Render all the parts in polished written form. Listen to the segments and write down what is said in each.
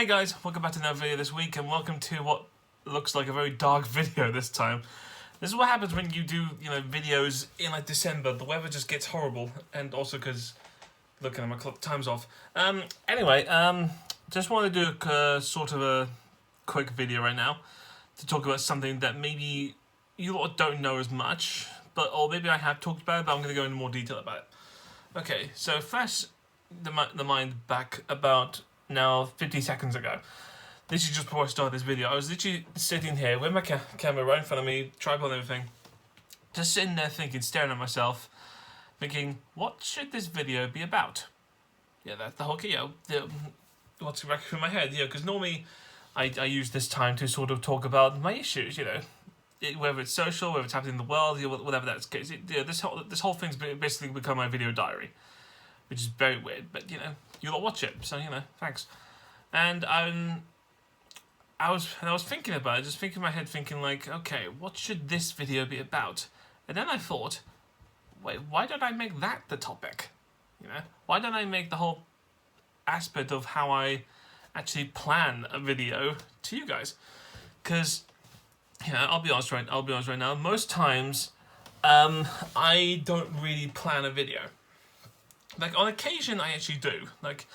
Hey guys, welcome back to another video this week, and welcome to what looks like a very dark video this time. This is what happens when you do, videos in like December. The weather just gets horrible, and also because, look at my clock, time's off. Anyway, just want to do a sort of a quick video right now to talk about something that maybe you lot don't know as much, or maybe I have talked about it, but I'm going to go into more detail about it. Okay, so flash the mind back about now 50 seconds ago. This is just before I started this video. I was literally sitting here with my camera right in front of me, tripod and everything, just sitting there thinking, staring at myself, thinking, what should this video be about? Yeah, that's the whole key, what's racking through my head, because normally I use this time to sort of talk about my issues, whether it's social, whether it's happening in the world, whatever that's the case. This whole thing's basically become my video diary, which is very weird, but you lot watch it, so thanks. And I was thinking about it, just thinking in my head, thinking like, okay, what should this video be about? And then I thought, wait, why don't I make that the topic? Why don't I make the whole aspect of how I actually plan a video to you guys? Because I'll be honest right now. Most times, I don't really plan a video. Like on occasion, I actually do. Like,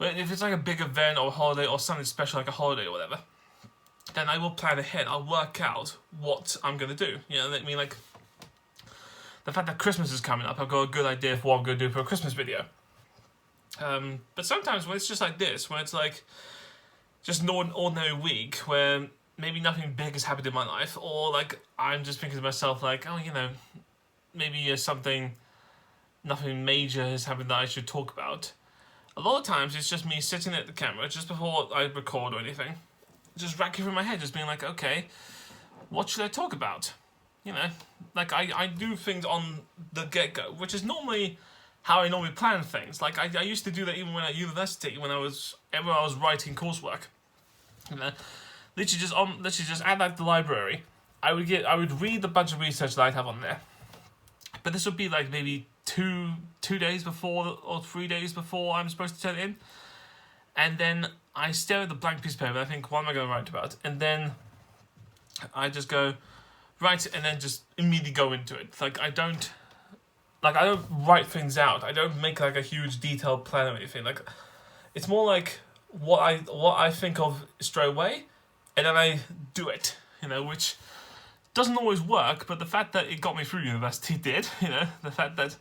if it's like a big event or a holiday or something special like a holiday or whatever, then I will plan ahead. I'll work out what I'm gonna do. I mean, like the fact that Christmas is coming up, I've got a good idea of what I'm gonna do for a Christmas video. But sometimes when it's just like this, when it's like just an ordinary week where maybe nothing big has happened in my life, or like I'm just thinking to myself like, oh, maybe nothing major has happened that I should talk about. A lot of times it's just me sitting at the camera just before I record or anything, just racking through my head, just being like, okay, what should I talk about? Like I do things on the get-go, which is normally how I normally plan things. Like I used to do that even when at university, when I was writing coursework. Literally just at like the library, I would read the bunch of research that I'd have on there. But this would be like maybe two days before or 3 days before I'm supposed to turn it in. And then I stare at the blank piece of paper and I think, what am I going to write about? And then I just go, write it, and then just immediately go into it. Like I don't write things out. I don't make like a huge detailed plan or anything. Like it's more like what I think of straight away, and then I do it, which doesn't always work, but the fact that it got me through university did, the fact that,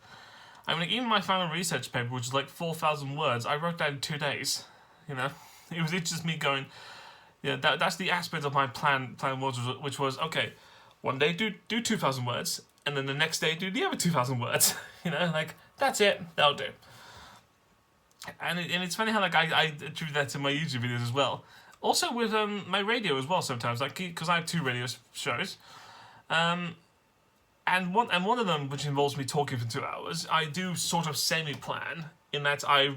even my final research paper, which is like 4,000 words, I wrote that in 2 days, It was just me going, that's the aspect of my plan which was, okay, one day do 2,000 words, and then the next day do the other 2,000 words, like, that's it, that'll do. And it's funny how, like, I attribute that to my YouTube videos as well. Also with my radio as well sometimes, like, because I have 2 radio shows. And one of them, which involves me talking for 2 hours, I do sort of semi-plan, in that I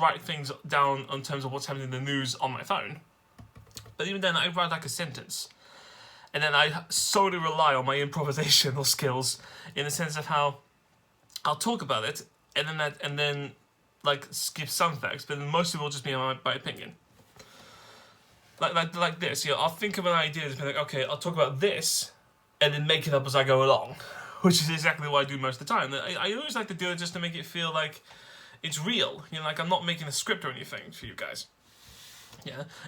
write things down in terms of what's happening in the news on my phone. But even then, I write like a sentence. And then I solely rely on my improvisational skills, in the sense of how I'll talk about it, and then like skip some facts, but then most of it will just be my opinion. Like this, I'll think of an idea and be like, okay, I'll talk about this, and then make it up as I go along, which is exactly what I do most of the time. I always like to do it just to make it feel like it's real, like I'm not making a script or anything for you guys.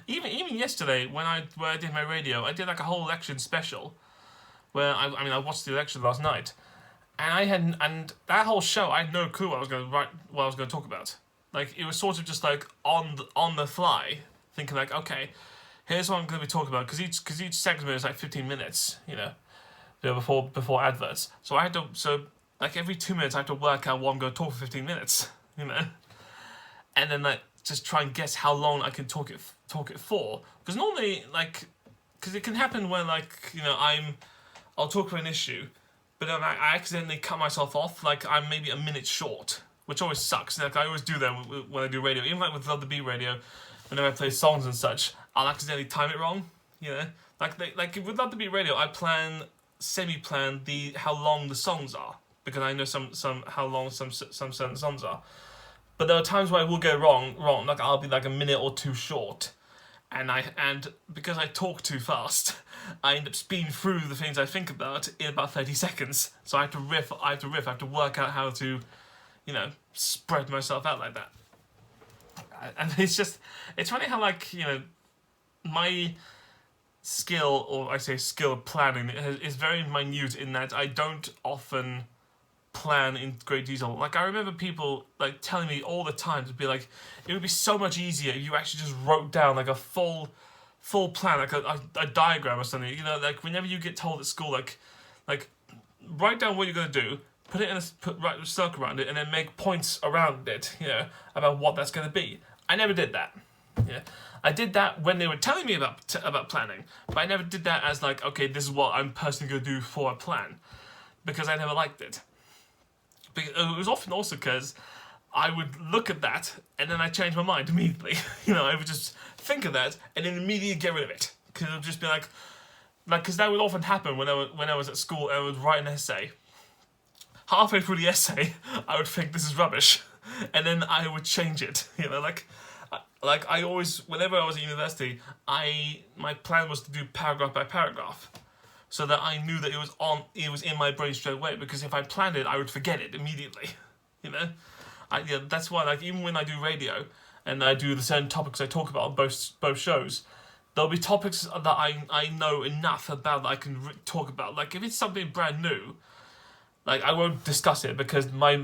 Even yesterday when I did my radio, I did like a whole election special, where I watched the election last night, and that whole show I had no clue what I was going to talk about. Like it was sort of just like on the fly, thinking like, okay, here's what I'm going to be talking about, because each segment is like 15 minutes, before adverts. So like every 2 minutes I have to work out what I'm going to talk for 15 minutes, and then like just try and guess how long I can talk it for. Because normally, like, because it can happen when like I'll talk about an issue, but then I accidentally cut myself off, like I'm maybe a minute short, which always sucks. Like I always do that when I do radio, even like with Love the Beat radio. Whenever I play songs and such, I'll accidentally time it wrong, Like with Love the Beat radio, I semi-plan how long the songs are, because I know how long some certain songs are. But there are times where I will go wrong. Like I'll be like a minute or two short, and because I talk too fast, I end up speeding through the things I think about in about 30 seconds. So I have to riff. I have to work out how to, spread myself out like that. And it's funny how like my skill, or I say skill of planning, is very minute in that I don't often plan in great detail. Like I remember people like telling me all the time to be like, it would be so much easier if you actually just wrote down like a full plan, like a diagram or something. Like whenever you get told at school, like write down what you're gonna do, put it in write a circle around it, and then make points around it. About what that's gonna be. I never did that. Yeah, I did that when they were telling me about planning, but I never did that as like, okay, this is what I'm personally gonna do for a plan, because I never liked it. It was often also because I would look at that and then I change my mind immediately. I would just think of that and then immediately get rid of it, because it would just be like, because that would often happen when I was at school and I would write an essay. Halfway through the essay, I would think this is rubbish, and then I would change it. Like I always, whenever I was at university, my plan was to do paragraph by paragraph, so that I knew that it was in my brain straight away. Because if I planned it, I would forget it immediately. That's why, like, even when I do radio and I do the certain topics I talk about on both shows, there'll be topics that I know enough about that I can talk about. Like if it's something brand new, like I won't discuss it because my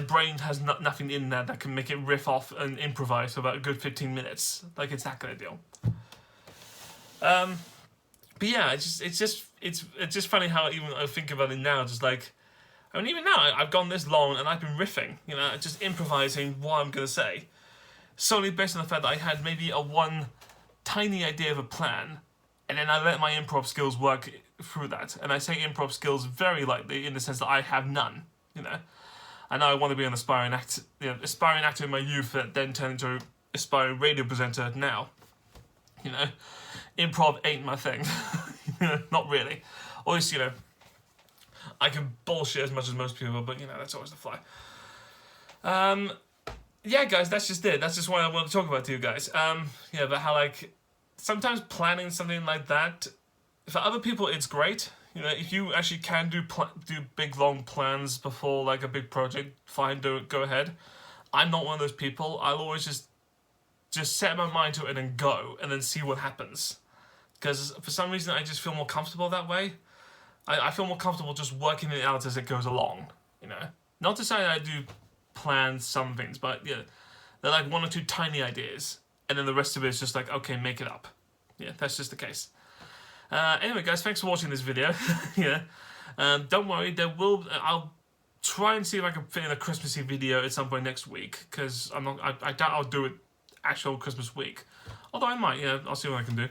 brain has nothing in there that can make it riff off and improvise for about a good 15 minutes. Like it's that kind of deal. But yeah, it's just funny how even I think about it now, just like, I mean, even now I've gone this long and I've been riffing, just improvising what I'm gonna say, solely based on the fact that I had maybe one tiny idea of a plan, and then I let my improv skills work through that. And I say improv skills very lightly in the sense that I have none. I know I want to be an aspiring actor in my youth that then turned into an aspiring radio presenter now. Improv ain't my thing. Not really. Or at least, I can bullshit as much as most people, but that's always the fly. Yeah, guys, that's just it. That's just what I want to talk about to you guys. But how like sometimes planning something like that, for other people it's great. If you actually can do big long plans before like a big project, fine, go ahead. I'm not one of those people. I'll always just set my mind to it and then go and then see what happens. Because for some reason I just feel more comfortable that way. I feel more comfortable just working it out as it goes along, Not to say that I do plan some things, but yeah, they're like one or two tiny ideas, and then the rest of it is just like, okay, make it up. Yeah, that's just the case. Anyway, guys, thanks for watching this video. Don't worry, I'll try and see if I can fit in a Christmassy video at some point next week, because I doubt I'll do it actual Christmas week. Although I might, I'll see what I can do.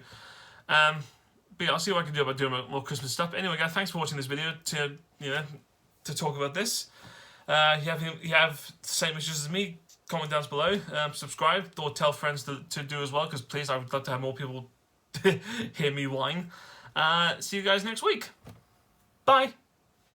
But yeah, I'll see what I can do about doing more Christmas stuff. Anyway, guys, thanks for watching this video to talk about this. You have the same issues as me, comment down below, subscribe, or tell friends to do as well, because please, I would love to have more people hear me whine. See you guys next week. Bye.